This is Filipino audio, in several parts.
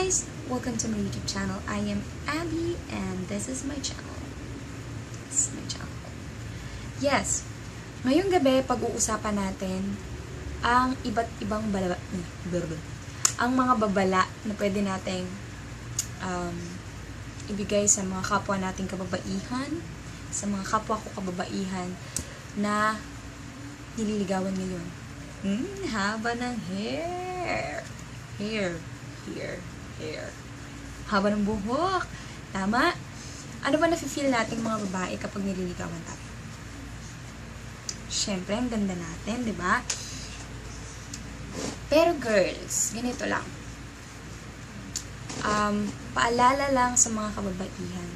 guys! Welcome to my YouTube channel. I am Abby and this is my channel. Yes, ngayong gabi pag-uusapan natin ang iba't ibang ang mga babala na pwede nating ibigay sa mga kapwa nating kababaihan, sa mga kapwa ko kababaihan na nililigawan ngayon. Haba ng hair. Haba ng buhok. Tama? Ano ba nafe-feel nating mga babae kapag nililigawan tayo? Siyempre, ang ganda natin, di ba? Pero girls, ganito lang. Paalala lang sa mga kababaihan.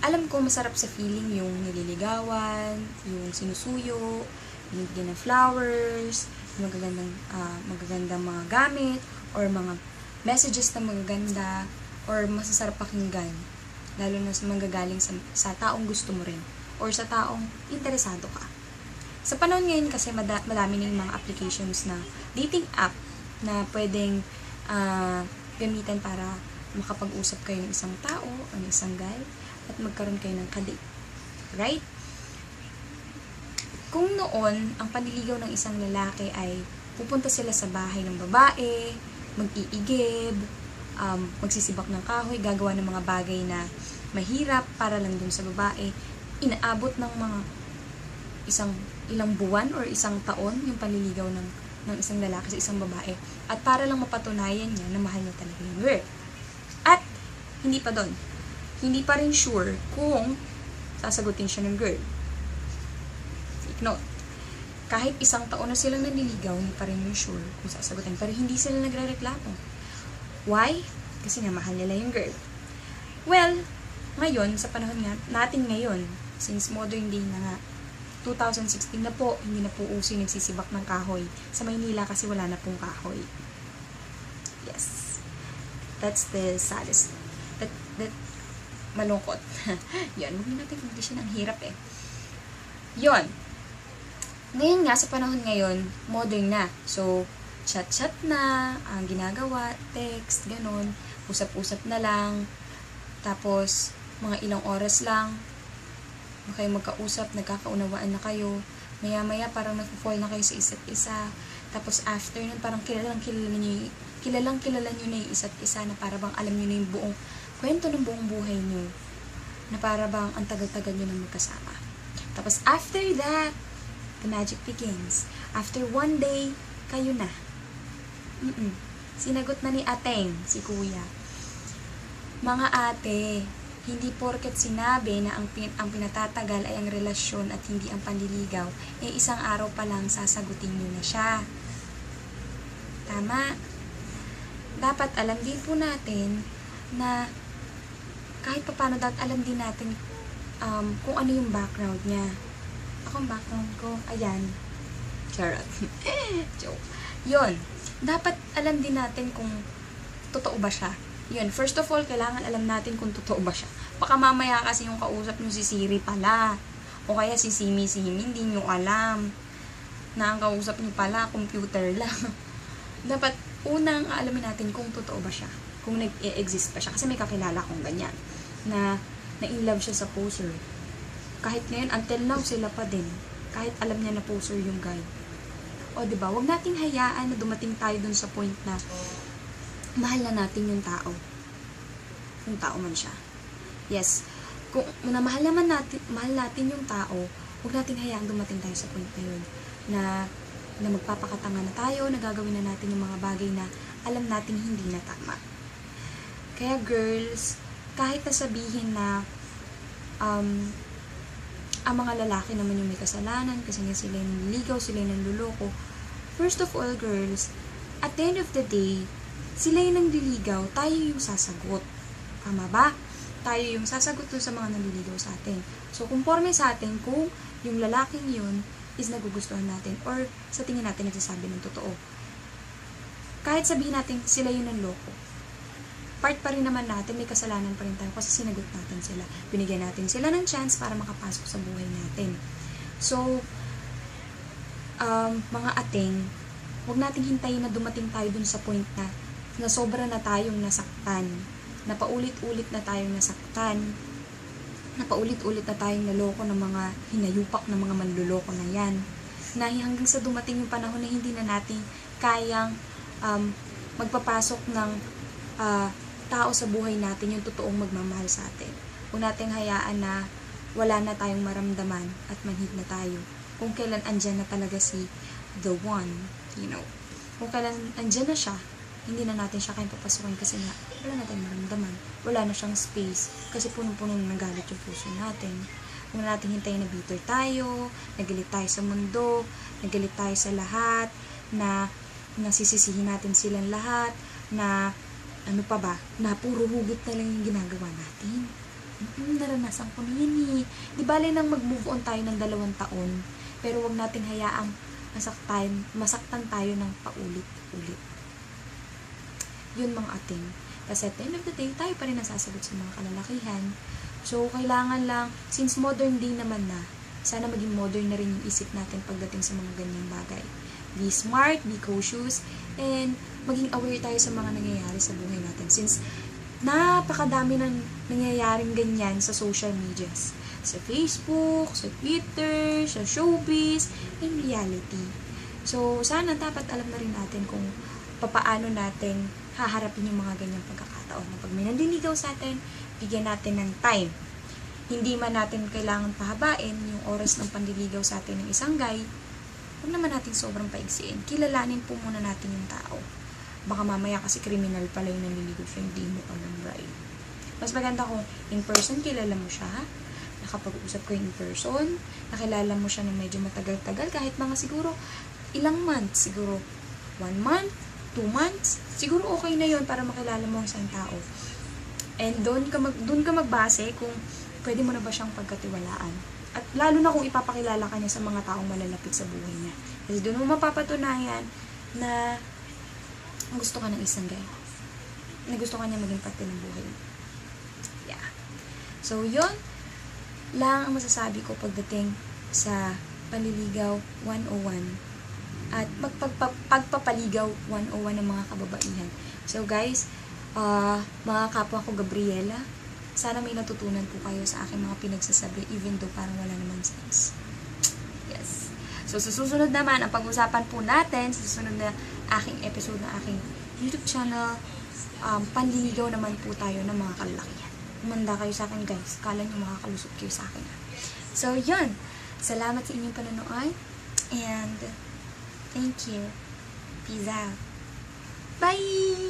Alam ko masarap sa feeling yung nililigawan, yung sinusuyo, binigyan ng flowers, magagandang mga gamit, or mga messages na magaganda, or masasarap pakinggan, lalo na sa manggagaling sa taong gusto mo rin, or sa taong interesado ka. Sa panahon ngayon kasi madami ng mga applications na dating app na pwedeng gamitan para makapag-usap kayo ng isang tao o ng isang guy at magkaroon kayo ng kadate. Right? Kung noon, ang panliligaw ng isang lalaki ay pupunta sila sa bahay ng babae, mag-iigib, magsisibak ng kahoy, gagawa ng mga bagay na mahirap para lang dun sa babae, inaabot ng mga ilang buwan or isang taon yung panliligaw ng isang lalaki sa isang babae, at para lang mapatunayan niya na mahal niya talaga yung girl. At hindi pa doon, hindi pa rin sure kung sasagutin siya ng girl. No. Kahit isang taon na silang nanliligaw, hindi pa rin yung sure kung sasagutin. Pero hindi sila nagre-reklamo. Why? Kasi nga mahal nila yung girl. Well, ngayon, sa panahon nga, natin ngayon, since modern day na nga, 2016 na po, hindi na po uso yung nagsisibak ng kahoy. Sa Maynila kasi wala na pong kahoy. Yes. That's the saddest. That malungkot. Yun, huwag natin condition, ang hirap eh. Yun. Ngayon nga, sa panahon ngayon, modern na. So, chat-chat na, ang ginagawa, text, ganun, usap-usap na lang, tapos, mga ilang oras lang, kayo magkausap, nagkakaunawaan na kayo, maya-maya parang nag-fall na kayo sa isa't isa, tapos after nun, parang kilalang kilala nyo na yung isa't isa, na para bang alam nyo na yung buong kwento ng buong buhay nyo, na para bang ang tagal-tagal nyo na magkasama. Tapos after that, the magic begins. After one day, kayo na. Sinagot na ni ateng, si kuya. Mga ate, hindi porket sinabi na ang pinatatagal ay ang relasyon at hindi ang panliligaw, isang araw pa lang sasagutin nyo na siya. Tama? Dapat alam din po natin na kahit paano dapat alam din natin kung ano yung background niya. Ako ang background ko, ayan. Charot. Joke. Yun. Dapat alam din natin kung totoo ba siya. Yun. First of all, kailangan alam natin kung totoo ba siya. Baka mamaya kasi yung kausap nyo si Siri pala. O kaya si Simi, hindi nyo alam na ang kausap nyo pala, computer lang. Dapat unang alamin natin kung totoo ba siya. Kung nag-exist pa siya. Kasi may kakilala kong ganyan. Na in love siya sa poser. Kahit ngayon, until now, sila pa din. Kahit alam niya na poser yung guy. O, diba? Huwag nating hayaan na dumating tayo dun sa point na mahal na natin yung tao. Kung tao man siya. Yes. Kung mahal natin yung tao, huwag nating hayaan dumating tayo sa point na yun. Na magpapakatanga na tayo, na gagawin na natin yung mga bagay na alam nating hindi na tama. Kaya girls, kahit nasabihin na ang mga lalaki naman yung may kasalanan kasi nga sila yung nililigaw, sila yung nanluloko. First of all, girls, at the end of the day, sila yung nanliligaw, tayo yung sasagot. Tama ba? Tayo yung sasagot dun sa mga nanliligaw sa atin. So, conforme sa atin kung yung lalaking yun is nagugustuhan natin or sa tingin natin nagsasabi ng totoo. Kahit sabihin natin sila yung nanloko, part pa rin naman natin, may kasalanan pa rin tayo kasi sinagot natin sila. Binigyan natin sila ng chance para makapasok sa buhay natin. So, mga ating, huwag nating hintayin na dumating tayo dun sa point na na sobra na tayong nasaktan, na paulit-ulit na tayong nasaktan, na paulit-ulit na tayong naloko ng mga hinayupak ng mga manluloko na yan, na hanggang sa dumating yung panahon na hindi na natin kayang magpapasok ng tao sa buhay natin, yung totoong magmamahal sa atin. Huwag nating hayaan na wala na tayong maramdaman at manhid na tayo. Kung kailan andyan na talaga si the one, Kung kailan andyan na siya, hindi na natin siya kayang papasukin kasi nga, wala na tayong maramdaman. Wala na siyang space kasi punong-puno na nagalit yung puso natin. Huwag na natin hintayin na bitter tayo, nagalit tayo sa mundo, nagalit tayo sa lahat, na nasisisihin natin silang lahat, na na puro hugot na lang yung ginagawa natin. Naranasan ko na yan eh. Di bale nang mag-move on tayo ng 2 taon, pero wag natin hayaang masaktan tayo ng paulit-ulit. Yun mga ating. Kasi at the end of the day, tayo pa rin nasasagot sa mga kalalakihan. So, kailangan lang, since modern day naman na, sana maging modern na rin yung isip natin pagdating sa mga ganyang bagay. Be smart, be cautious, and maging aware tayo sa mga nangyayari sa buhay natin. Since napakadami ng nangyayaring ganyan sa social medias. Sa Facebook, sa Twitter, sa showbiz, in reality. So, sana dapat alam na rin natin kung papaano natin haharapin yung mga ganyang pagkakataon. Na pag may nandiligaw sa atin, bigyan natin ng time. Hindi man natin kailangan pahabain yung oras ng pandiligaw sa atin ng isang guy, huwag naman natin sobrang paigsiin. Kilalanin po muna natin yung tao. Baka mamaya kasi criminal pala yung nanliligaw siya, hindi mo alam, right? Mas maganda kung in person, kilala mo siya, nakapag-usap ko in person, nakilala mo siya ng medyo matagal-tagal, kahit mga siguro ilang months, siguro 1 month, 2 months, siguro okay na yon para makilala mo ang isang tao. And doon ka magbase kung pwede mo na ba siyang pagkatiwalaan. At lalo na kung ipapakilala ka niya sa mga taong malalapit sa buhay niya. Kasi doon mo mapapatunayan na gusto ka ng isang guy. Na gusto ka niya maging parte ng buhay. Yeah. So, yun lang ang masasabi ko pagdating sa panliligaw 101 at pagpapaligaw 101 ng mga kababaihan. So, guys, mga kapwa ko Gabriela, sana may natutunan po kayo sa aking mga pinagsasabi even though parang wala namang sense. Yes. So, sa susunod naman, ang pag-usapan po natin, sa susunod na aking episode ng aking YouTube channel, panliligaw naman po tayo ng mga kalalakihan. Umanda kayo sa akin, guys. Kala nyo makakalusot kayo sa akin. So, yun. Salamat sa inyong panonood. And, thank you. Peace out. Bye!